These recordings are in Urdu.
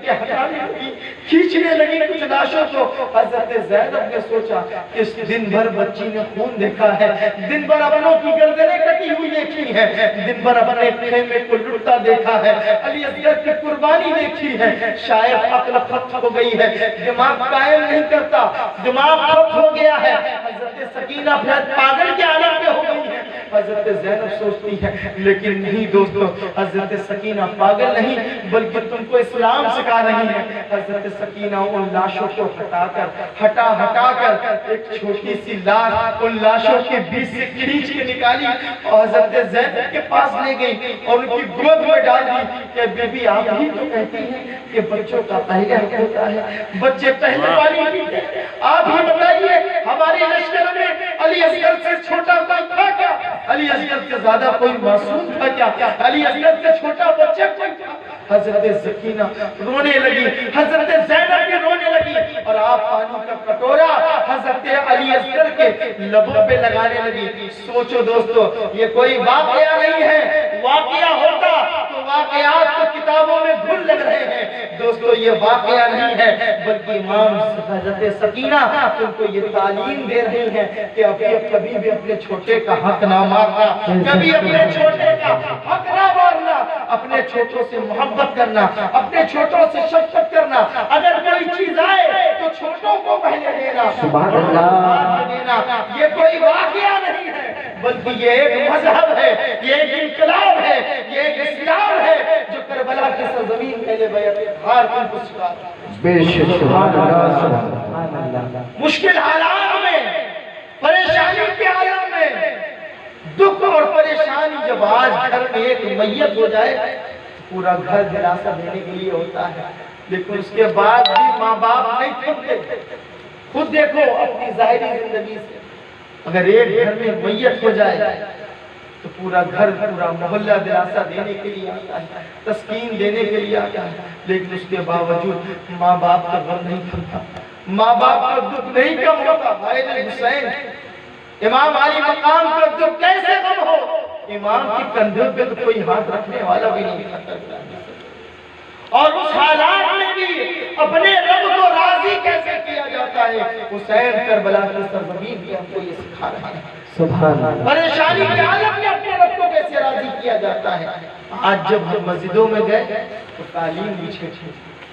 کے ہٹانے لگی، کھینچنے لگی کچھ لاشوں کو۔ حضرت زینب نے سوچا کہ اس دن بھر بچی نے خون دیکھا ہے، دن بھر اپنوں کی گردنیں کٹی ہوئی دیکھی ہے، دن بھر اپنے خیمے کو لٹتا دیکھا ہے، علی اصغر کی قربانی دیکھی ہے، شاید عقل ختم ہو گئی ہے، دماغ قائم نہیں کرتا، دماغ ختم ہو گیا ہے۔ حضرت سکینہ پھر پاگل کے عالم میں ہو گئی ہے، حضرت زینب سوچتی ہے لیکن نہیں دوستو، حضرت سکینہ پاگل نہیں بلکہ تم کو اسلام سکھا رہی ہے۔ حضرت سکینہ ان لاشوں کو ہٹا کر ایک چھوٹی سی لاش ان لاشوں کے بیچ سے کھینچ کے نکالی اور حضرت زینب کے پاس لے گئی اور ان کی گود میں ڈال دی کہ بی بی آپ ہی تو کہتی ہیں کہ بچوں کا پہلے حق ہوتا ہے، بچے پہلے پانی پیتے ہیں، آپ ہی بتائیے ہمارے لشکر میں علی اصغر سے چھوٹا کوئی تھا کیا؟ علی اصغر سے زیادہ کوئی معصوم تھا کیا؟ علی اصغر سے چھوٹا بچہ کوئی تھا؟ حضرت سکینہ رونے لگی، حضرت زینب بھی رونے لگی اور آپ پانی کا کٹورا حضرت علی اصغر کے لبوں پہ لگانے لگی۔ سوچو دوستو، یہ کوئی واقعہ نہیں ہے، واقعہ ہوتا تو واقعات تو کتابوں میں گھل لگ رہے ہیں، دوستو یہ واقعہ نہیں ہے بلکہ امام حضرت سکینہ تم کو یہ تعلیم دے رہی ہیں کہ کبھی بھی اپنے چھوٹے کا حق نہ مارنا، کبھی اپنے چھوٹے کا حق نہ مارنا، اپنے چھوٹوں سے محبت کرنا، اپنے چھوٹوں سے شفقت کرنا، اگر کوئی چیز آئے تو چھوٹوں کو پہلے دینا، سبحان اللہ دینا۔ یہ کوئی واقعہ نہیں ہے بلکہ یہ ایک مذہب ہے، یہ ایک انقلاب ہے، یہ ایک اسلام ہے جو کربلا کی سرزمین پہلے بیعت ہار تم کو سکھا رہا ہے۔ بے شک سبحان اللہ سبحان اللہ۔ مشکل حالات میں، پریشانی کے عالم میں، دکھ اور پریشانی جب آج گھر میں ایک میت ہو جائے پورا گھر دلاسا دینے کے لیے ہوتا ہے، لیکن اس کے بعد بھی ماں باپ نہیں تھکتے۔ خود دیکھو اپنی ظاہری زندگی سے، اگر ایک گھر میں میت ہو جائے تو پورا گھر پورا محلہ دلاسا دینے کے لیے آتا ہے، تسکین دینے کے لیے آتا ہے، لیکن اس کے باوجود ماں باپ کا غم نہیں تھکتا، ماں باپ کا دکھ نہیں کم ہوتا۔ حسین حسین امام علی مقام کا دکھ کیسے غم ہو؟ امام کی کندھوں پہ تو کوئی ہاتھ رکھنے والا بھی نہیں تھا، اور اس حالات میں بھی اپنے رب کو راضی کیسے کیا جاتا ہے؟ حسین کربلا کی سرزمین بھی ہم کو یہ سکھا رہا ہے۔ سبحان اللہ۔ پریشانی کے عالم میں اپنے رب کو کیسے راضی کیا جاتا ہے۔ آج جب ہم مسجدوں میں گئے تو تعلیم بچھے تھے،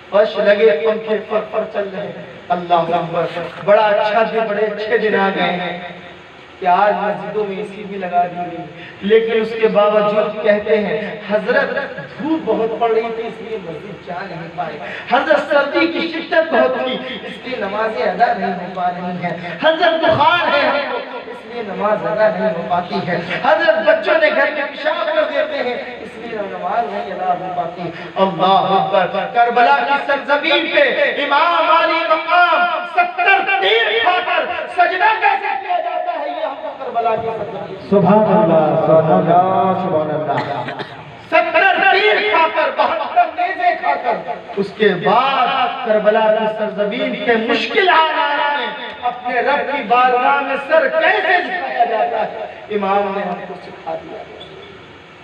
فرش لگے، پنکھے پر چل رہے ہیں، اللہ اکبر، بڑا اچھا دن، بڑے اچھے دن آ گئے ہیں کہ آج مسجدوں میں اسی بھی لگا دی گئی، لیکن اس کے باوجود کہتے ہیں حضرت دھوپ بہت پڑ رہی تھی اس لیے مسجد جا نہیں پائے، حضرت سردی کی شدت بہت تھی اس لیے نمازیں ادا نہیں ہو پا رہی ہیں، حضرت بخار ہے ہم کو اس لیے نماز ادا نہیں ہو پاتی ہے، حضرت بچوں نے گھر میں پیشاب کر دیتے ہیں اس لیے نماز نہیں ادا ہو پاتی۔ اللہ اکبر، کربلا کی سرزمین پہ امام علی مقام 70 تیر کھا کر سجدہ کیسے کیا جاتا ہے یہ ہم کو کربلا کی سرزمین، سبحان اللہ سبحان اللہ سبحان اللہ۔ 70 تیر کھا کر 72 نیزے کھا کر اس کے بعد کربلا کی سرزمین کے مشکل حالات میں اپنے رب کی بارگاہ میں سر کیسے جھکایا جاتا ہے امام نے ہم کو سکھا دیا،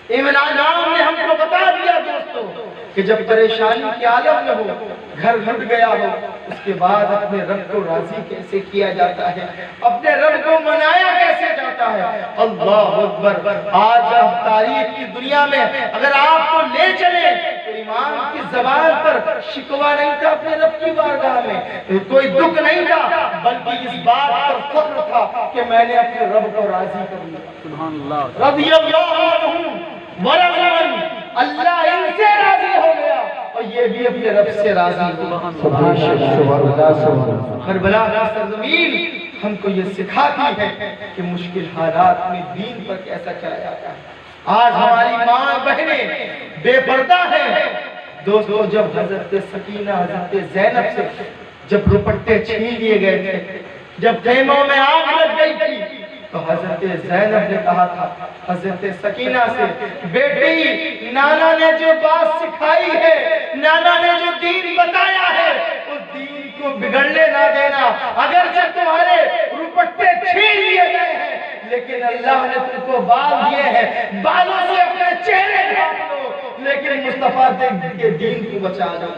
امام نے ہم کو بتا دیا دوستو کہ جب پریشانی کے عالم میں ہو، گھر لٹ گیا ہو، اس کے بعد اپنے رب کو راضی کیسے کیا جاتا ہے، اپنے رب کو منایا کیسے جاتا ہے۔ اللہ اکبر، آج ہم تاریخ کی دنیا میں اگر آپ کو لے چلیں تو امام کی زبان پر شکوہ نہیں تھا اپنے رب کی بارگاہ میں، کوئی دکھ نہیں تھا بلکہ اس بات پر فخر تھا کہ میں نے اپنے رب کو راضی کر لیا۔ سبحان اللہ۔ رضی اللہ عنہم ورضوان، اللہ ان سے راضی ہو گیا اور یہ بھی اپنے رب سے راضی ہوا۔ سبحان اللہ۔ کربلا کی سرزمین ہم کو یہ سکھاتی ہے کہ مشکل حالات میں دین پر کیسا چلا جاتا ہے۔ آج ہماری ماں بہنیں بے پردہ ہیں دوستو، جب حضرت سکینہ حضرت زینب سے جب دوپٹے چھین لیے گئے تھے، جب خیموں میں آگ لگ گئی تھی تو حضرت زینب نے کہا تھا حضرت سکینہ سے، بیٹی نانا نے جو بات سکھائی ہے، نانا نے جو دین بتایا ہے اس دین کو بگڑنے نہ دینا، اگرچہ تمہارے دوپٹے چھین لیے گئے ہیں لیکن اللہ نے تم کو بال دیے ہیں، بالوں سے اپنے چہرے ڈھانپ لو لیکن مصطفیٰ کے دین کو بچا لو،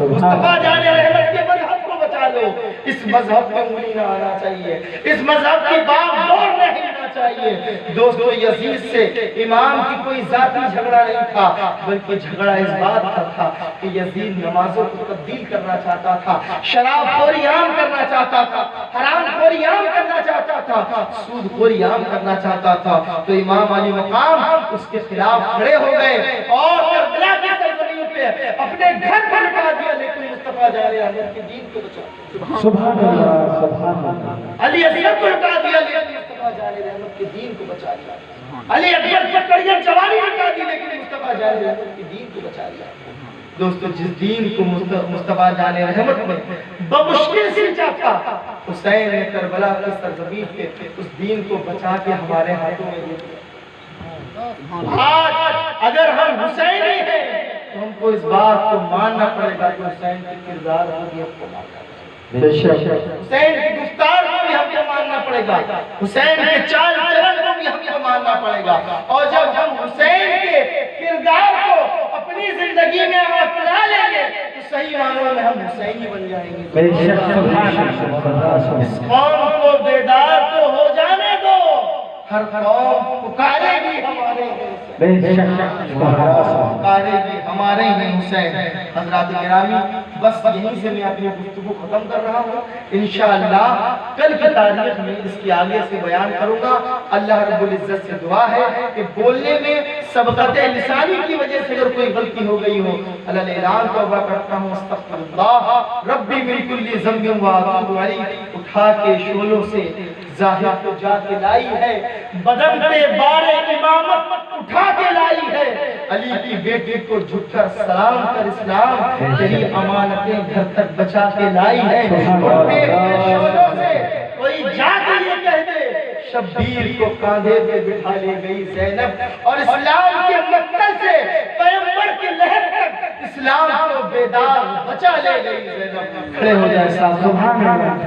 مصطفیٰ جان رحمت کے مذہب کو بچا لو۔ اس مذہب میں انگلی نہ آنا چاہیے، اس مذہب کی باغ دور نہیں ہونا چاہیے۔ دوستو یزید سے امام کی کوئی ذاتی جھگڑا نہیں تھا، بلکہ جھگڑا اس بات کا تھا کہ یزید نمازوں کو تبدیل کرنا چاہتا تھا، شراب خوری عام کرنا چاہتا تھا، حرام خوری عام کرنا چاہتا تھا، سود خوری عام کرنا چاہتا تھا۔ تو امام علی مقام اس کے خلاف کھڑے ہو گئے اور کربلا کی سرزمین پہ اپنے گھر پر لٹا دیا، لیکن مصطفیٰ جان رحمت کے دین کو بچا۔ سبحان اللہ سبحان اللہ۔ علی اصغر کو لٹا دیا، لیکن مصطفیٰ جان رحمت کے دین کو بچا لیا۔ علی اکبر کی کڑیاں جوانی لٹا دی، لیکن مصطفیٰ جان رحمت کے دین کو بچا لیا۔ دوستو جس دین کو مصطفیٰ جان رحمت میں بمشکل سمجھا تھا، حسین نے کربلا کی سرزمین پہ اس دین کو بچا کے ہمارے ہاتھوں میں دیا۔ آج اگر ہم حسینی ہیں تو ہم کو اس بات کو ماننا پڑے گا کہ حسین کے کردار کو بھی ہم کو ماننا پڑے گا، بے شک حسین کی گفتار کو بھی ہم کو ماننا پڑے گا، حسین کے چال چلن کو بھی ہم کو ماننا پڑے گا۔ اور جب ہم حسین کے کردار کو اپنی زندگی میں اپنا لیں گے تو صحیح معنوں میں ہم حسینی بن جائیں گے۔ بے شک سبحان اللہ۔ اس قوم کو بیدار تو ہو جانے دو، ہر قوم پکارے گی ہمارے بے شک پکارے گی ہمارے ہی حسین۔ حضرات گرامی، بس یہیں سے میں اپنی گفتگو ختم کر رہا ہوں۔ انشاءاللہ کل کی تاریخ میں اس کی آگے سے بیان کروں گا۔ اللہ رب العزت سے دعا ہے کہ بولنے میں سبقت لسانی کی وجہ سے اگر کوئی غلطی ہو گئی ہو، اللہ اعلان توبہ کرتا ہوں، استغفر اللہ ربی من کل ذنب و اتوب الیہ۔ اٹھا کے شعلوں سے ظاہر کو جا کے لائی ہے، بدن پہ بار امامت اٹھا کے لائی ہے، علی کی بیٹی کو جھک کر سلام کر اسلام تیری امانتیں گھر تک بچا کے لائی ہے۔ اٹھتے ہوئے شعلوں سے کوئی جا کے یہ کہہ دے شبیر کو کاندھے پہ بٹھا لے گئی زینب، اور اسلام کے مقتل سے پیغمبر کی لہر تک اسلام کو بیدار بچا لے گئی زینب۔ کھڑے ہو جائے صاحب، سبحان اللہ۔